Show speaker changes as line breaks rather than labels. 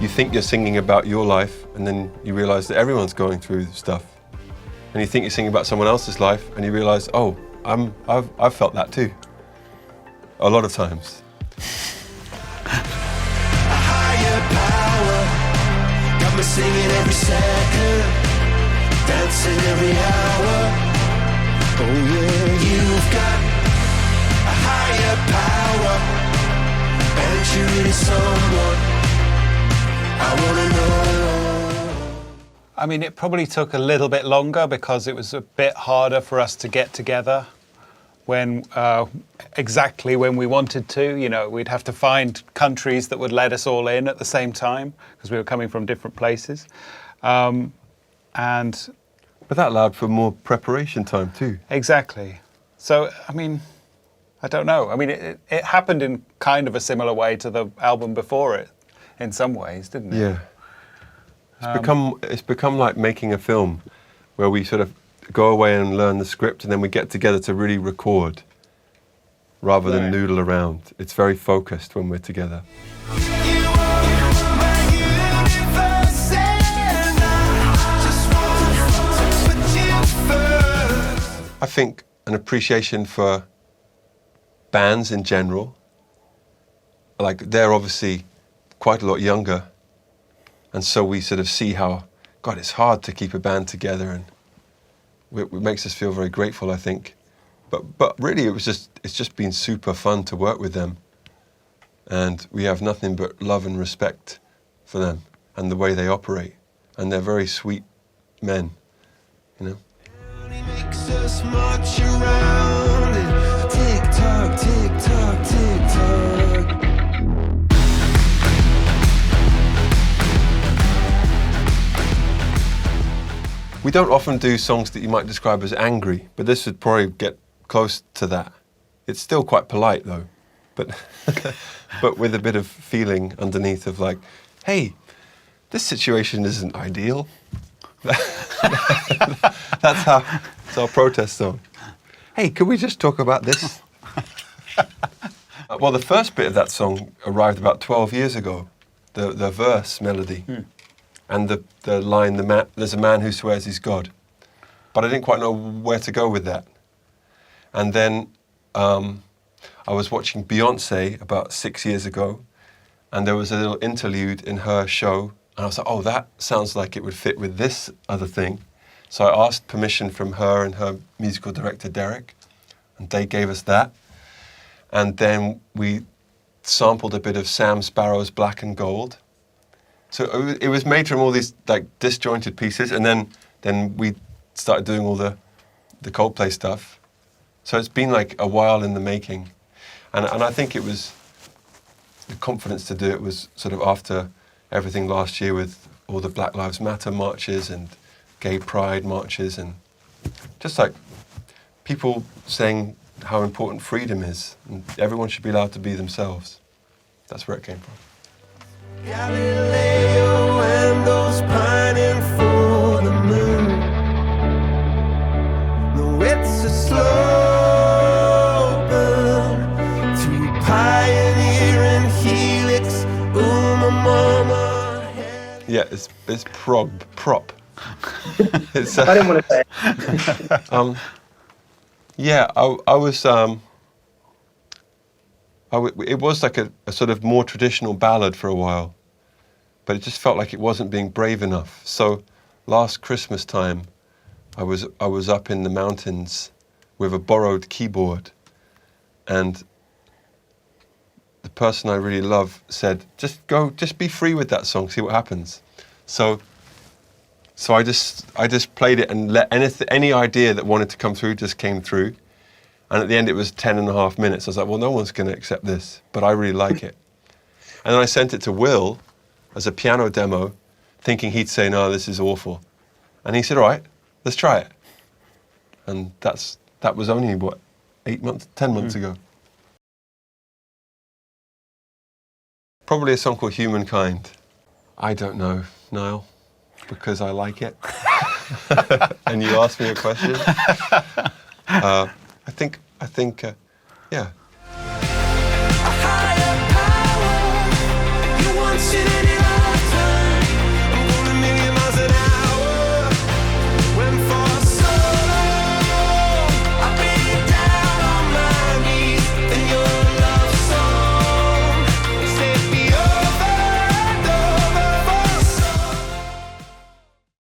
you think you're singing about your life, and then you realise that everyone's going through stuff. And you think you're singing about someone else's life, and you realise, oh, I've felt that too. A lot of times.
A higher power got me singing every second, dancing every hour. Oh yeah, you've got a higher power, and you're really someone I wanna know.
I mean, it probably took a little bit longer because it was a bit harder for us to get together when exactly when we wanted to. You know, we'd have to find countries that would let us all in at the same time because we were coming from different places.
But that allowed for more preparation time too.
Exactly. So, I mean, I don't know. I mean, it happened in kind of a similar way to the album before it, in some ways, didn't it?
Yeah. It's become like making a film where we sort of go away and learn the script and then we get together to really record rather than noodle around. It's very focused when we're together. I think an appreciation for bands in general. Like, they're obviously quite a lot younger, and so we sort of see how, God, it's hard to keep a band together, and it makes us feel very grateful, I think. But really, it's just been super fun to work with them, and we have nothing but love and respect for them and the way they operate, and they're very sweet men, you know.
Makes us march around it. Tick tock, tick tock, tick tock.
We don't often do songs that you might describe as angry, but this would probably get close to that. It's still quite polite though, but but with a bit of feeling underneath of like, hey, this situation isn't ideal. That's our protest song. Hey, can we just talk about this? Well, the first bit of that song arrived about 12 years ago, the verse melody. And the line, there's a man who swears he's God. But I didn't quite know where to go with that. And then I was watching Beyonce about 6 years ago, and there was a little interlude in her show, and I was like, oh, that sounds like it would fit with this other thing. So I asked permission from her and her musical director, Derek, and they gave us that. And then we sampled a bit of Sam Sparro's Black and Gold. So it was made from all these like disjointed pieces, and then we started doing all the Coldplay stuff. So it's been like a while in the making. And I think it was, the confidence to do it was sort of after everything last year with all the Black Lives Matter marches and gay pride marches, and just like people saying how important freedom is, and everyone should be allowed to be themselves. That's where it came from.
Galileo and those pining for the moon. No, it's a slow burn to pioneer and helix. Oh, my mama.
Yeah, it's prop. It's,
I didn't want to say it.
Yeah, I was. It was like a sort of more traditional ballad for a while, but it just felt like it wasn't being brave enough. So last Christmas time, I was up in the mountains with a borrowed keyboard, and the person I really love said, just be free with that song, see what happens. So I just played it and let any idea that wanted to come through just came through. And at the end, it was 10.5 minutes. I was like, well, no one's going to accept this, but I really like it. And then I sent it to Will as a piano demo, thinking he'd say, no, this is awful. And he said, all right, let's try it. And that was only, 10 months ago. Probably a song called Humankind. I don't know, Niall, because I like it. And you asked me a question. I think, yeah.